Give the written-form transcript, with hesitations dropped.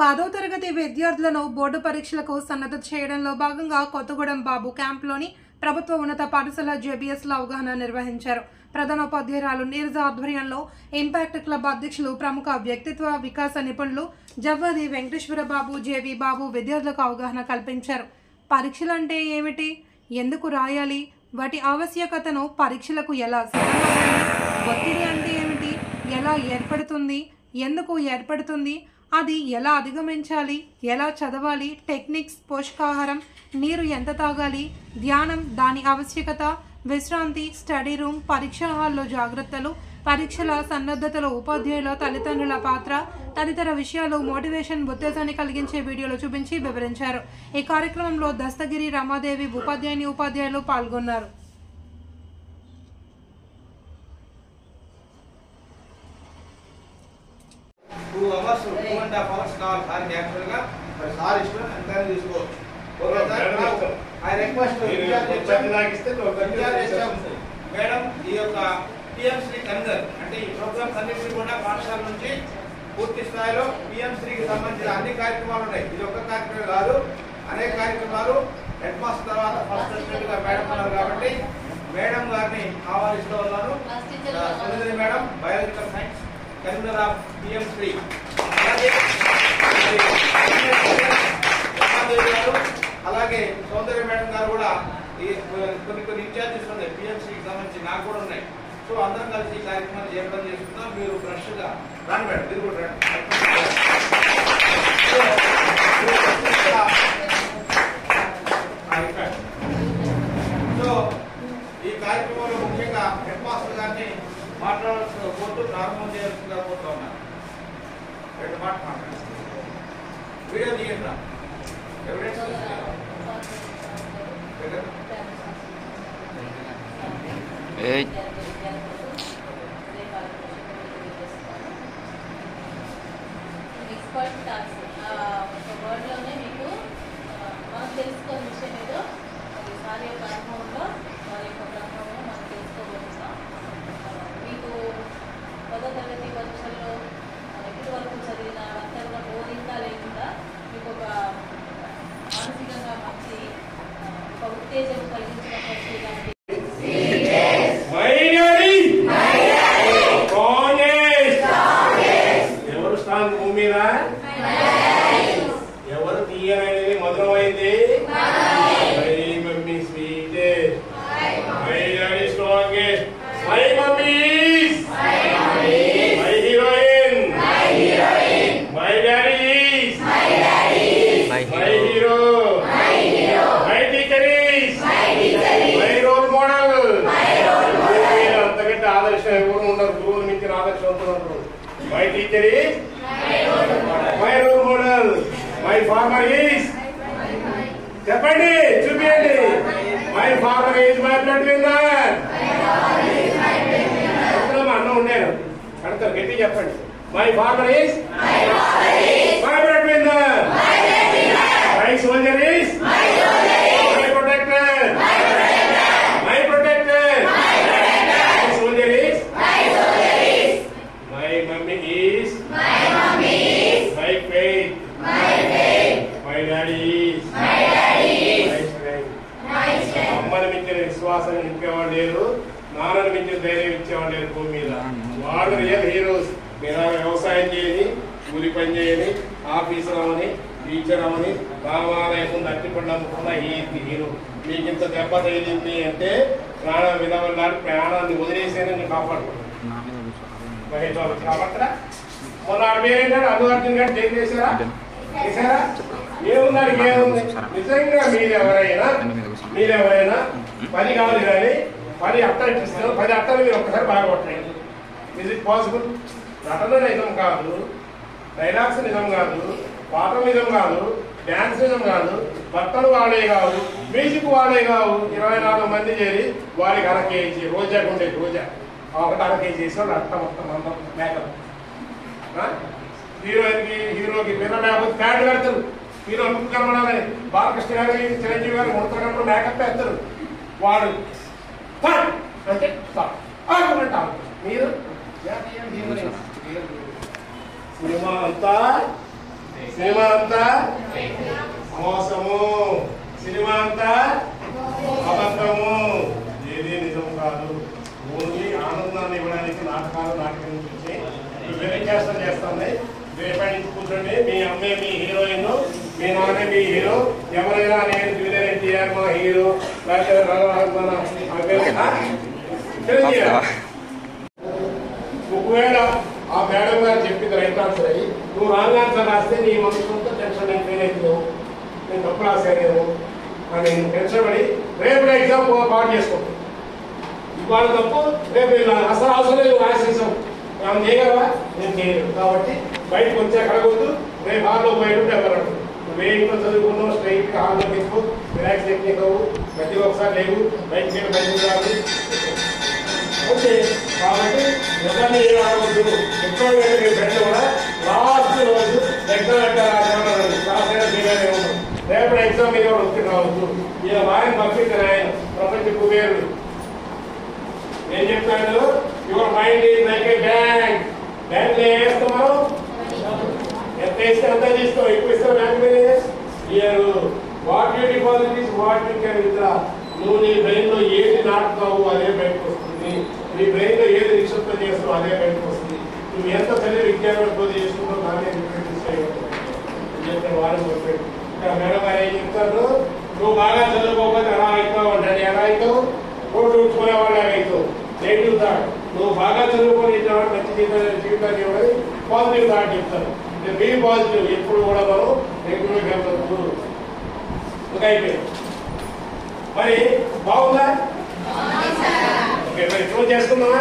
10వ తరగతి విద్యార్థులను బోర్డు పరీక్షలకు సన్నద్ధ చేయడంలో భాగంగా కొత్తగూడెం బాబు క్యాంపులోని ప్రభుత్వ ఉన్నత పాఠశాల జేబీఎస్లో అవగాహన నిర్వహించారు. ప్రధానోపాధ్యాయురాలు నీరజ ఆధ్వర్యంలో ఇంపాక్ట్ క్లబ్ అధ్యక్షులు ప్రముఖ వ్యక్తిత్వ వికాస నిపుణులు జవ్వాది వెంకటేశ్వర బాబు, జేవి బాబు విద్యార్థులకు అవగాహన కల్పించారు. పరీక్షలు అంటే ఏమిటి, ఎందుకు రాయాలి, వాటి ఆవశ్యకతను, పరీక్షలకు ఎలా సిద్ధమవ్వాలి, ఒత్తిడి అంటే ఏమిటి, ఎలా ఏర్పడుతుంది, ఎందుకు ఏర్పడుతుంది, అది ఎలా అధిగమించాలి, ఎలా చదవాలి, టెక్నిక్స్, పోషకాహారం, నీరు ఎంత తాగాలి, ధ్యానం, దాని ఆవశ్యకత, విశ్రాంతి, స్టడీ రూమ్, పరీక్షా హాల్లో జాగ్రత్తలు, పరీక్షల సన్నద్ధతలో ఉపాధ్యాయుల తల్లిదండ్రుల పాత్ర తదితర విషయాలు మోటివేషన్, ఉత్తేజాన్ని కలిగించే వీడియోలు చూపించి వివరించారు. ఈ కార్యక్రమంలో దస్తగిరి, రమాదేవి ఉపాధ్యాయులు పాల్గొన్నారు. మేడం ఈ యొక్క పిఎంశ్రీ కన్సర్ అంటే ఈ ప్రోగ్రామ్స్ అన్నింటినీ కూడా పాఠశాల నుంచి పూర్తి స్థాయిలో పిఎంశ్రీకి సంబంధించిన అన్ని కార్యక్రమాలు ఉన్నాయి. ఇది ఒక్క కార్యక్రమం కాదు, అనేక కార్యక్రమాలు. హెడ్ మాస్టర్ తర్వాత ఫస్ట్ అసిస్టెంట్ గా మేడం ఉన్నారు కాబట్టి మేడం గారిని ఆహ్వానిస్తూ ఉన్నాను. Sundari madam, biological science, convener of PM SHRI. అలాగే సౌందర్య మేడం గారు కూడా కొన్ని ఇన్ఛార్జెస్ ఉన్నాయి పిఎంసీకి సంబంధించి, నాకు కూడా ఉన్నాయి. సో అందరం కలిసి ఈ కార్యక్రమాన్ని చేయడం చేస్తున్నాం. మీరు ఫ్రెష్ గా రాండి మేడం, మీరు కూడా రండి. సో ఈ కార్యక్రమంలో ముఖ్యంగా హెడ్ మాస్టర్ గారిని మాట్లాడాల్సిన కోరుతూ ప్రారంభం చేయాల్సిందిగా కోరుతా ఉన్నారు. రెండు మాట మాట్లాడారు. వీడియో తీయండి, ఎవిడెన్స్ ఎక్స్పర్ట్ టాక్స్ ఒక వర్డ్లోనే మీకు మనం తెలుసుకున్న విషయం ఏదో ఈసారి యొక్క అనుభవంలో వారి యొక్క ప్రభావంలో మనం తెలుసుకోబోతున్నాం. మీకు 10వ తరగతి పరీక్షల్లో ఇప్పటి వరకు చదివిన అంతగా బోధిందా లేకుండా మీకు ఒక మానసికంగా మంచి ఒక ఉత్తేజం కలిగించినటువంటి ఇలాంటి ఎవరు తీయనైనది మధురమైంది, mummy sweetest, my daddy strongest, my mummy my heroine, my daddy my hero, my teacher my role model. అంతకంటే ఆదర్శం ఎవరు ఉండరు, గురువులు మించిన ఆదర్శవంతులు ఉండరు. My teacher is my role model, my farmer is చెప్పండి, చూపించండి. My farmer is my blood winner. అన్న ఉండేను అడతారు, గట్టి చెప్పండి. My farmer is my blood winner. My soldier is my protector. My protector. My soldier is my mummy is my faith. My daddy is my strength. అమ్మని మించిన విశ్వాసం ఇచ్చేవాడు లేరు, నాన్నని మించిన ధైర్యం ఇచ్చేవాడు లేరు భూమి మీద. వాళ్ళు రియల్ హీరోస్. మీరు వ్యవసాయం చేయని, కూలి పని చేయని, ఆఫీసర్ అవని, టీచర్ అవని, రామాలయం ముందు అట్టిపండు అమ్ముకున్న హీరో. మీకు ఇంత దెబ్బ తగిలింది అంటే ప్రాణ విధవల్లాంటి ప్రాణాన్ని వదిలేసేనే నేను కాపాడుకున్నాను. కాబట్టరా మొన్న మీరేంటారు, అల్లు అర్జున్ గారు జైలు చేశారా? ఏముందానికి ఏముంది? నిజంగా మీరెవరైనా 10 కావాలి కానీ 10 అట్టాలు ఇస్తారు. 10 అట్టాలు మీరు ఒక్కసారి బాగా కొట్టాయి. Is it possible? నటన నిజం కాదు, డైలాగ్స్ నిజం కాదు, పాటలు నిజం కాదు, డ్యాన్స్ నిజం కాదు, బట్టలు వాడే కాదు, మ్యూజిక్ వాడే కాదు. 24 మంది చేరి వారికి అర కేజీ రోజాకు ఉండేది. రోజా ఒకటి అర కేజీ చేసి వాళ్ళు అట్ట మొత్తం అందం మేకప్. హీరోకి పిల్ల లేకపోతే ప్యాడ్ పెడతారు. హీరో లుక్ కనబడాలని బాలకృష్ణ గారు, చిరంజీవి గారు ముడతలు మేకప్ వేస్తారు. వాడు అంటే మీరు సినిమా అంతా సినిమా అంతా మోసము, సినిమా అంతా అబద్ధము, ఏది నిజం కాదు. ఓన్లీ ఆనందాన్ని ఇవ్వడానికి నాటకాలు నాటకం చూసి వేరే చేస్తాను. రేపటి నుంచి కూర్చోండి. మీ అమ్మే మీ హీరోయిన్, మీ నాన్నే మీ హీరో. ఎవరైనా నేను జూనియర్ ఎన్టీఆర్ మా హీరో, ఒకవేళ ఆ మేడం గారు చెప్పింది రైట్ ఆన్సర్ అయ్యి నువ్వు రాంగ్ ఆన్సర్ రాస్తే నీ మనసుతో టెన్షన్ నేను ఫెయిల్ అవుతున్నావు, నేను తప్పు రాశాను అని టెన్షన్ పడి రేపు ఎగ్జామ్ పాటు చేసుకుంటాను. ఇవాళ తప్పు రేపు అసలు అవసరం లేదు రాసేసాం మనం చేయగలవా, నేను చేయలేదు. కాబట్టి బయటకు వచ్చే కడగొద్దు. రేపు హాల్లో బయట ఎవరు నువ్వే ఇంట్లో చదువుకున్నావు స్ట్రైట్గా హాల్లో ఎక్కువ రిలాక్స్ టెక్నిక్ అవ్వు. ప్రతి ఒక్కసారి లేవు బయటకి వెళ్ళి బయటకు రాదు. ఓకే, కాబట్టి ఎవరిని ఏం ఆడవద్దు. ఎక్కువ మీ ఫ్రెండ్ కూడా లాస్ట్ రోజు ఎగ్జామ్ ఎక్కడ రాసానే ఉన్నాం. రేపటి ఎగ్జామ్ మీద కూడా వచ్చి రావద్దు. ఇలా వారిని పంపించిన ఆయన ప్రపంచ కుబేరుడు ఏం చెప్తాడు, your mind is like A bank. Bank లో వేస్తాం మనం, ఎంత వేస్తే అంతా తీస్తాం. ఎక్కువ ఇస్తాం బ్యాంక్ మీద. Year what you deposit is what you can withdraw. నువ్వు నీ బ్రెయిన్ లో ఏది నాటుతావు అదే బయటకు వస్తుంది. నీ బ్రెయిన్ లో ఏది నిక్షిప్తం చేస్తావు అదే బయటకు వస్తుంది. నువ్వు ఎంత చదివి విద్యార్థులతో చేసుకుంటావు దాన్ని చెప్తే వారం చెప్పాడు. ఇక్కడ మేడం గారు ఏం చెప్తారు, నువ్వు బాగా చదువుకోకపోతే ఎలా అవుతావు అంటే ఎలా అవుతావు, రోడ్డు ఉట్టుకునే వాళ్ళు అవుతావు. Negative thought. నువ్వు బాగా చదువుకొని మంచి జీవితాన్ని ఇవ్వని పాజిటివ్ థాట్ చెప్తాను. Be positive. ఎప్పుడు కూడా మనం నెగిటివ్ వెళ్తాము. ఇంకా అయిపోయింది. మరి బాగుందా? ఓకే, మరి ఇప్పుడు చేసుకుందామా?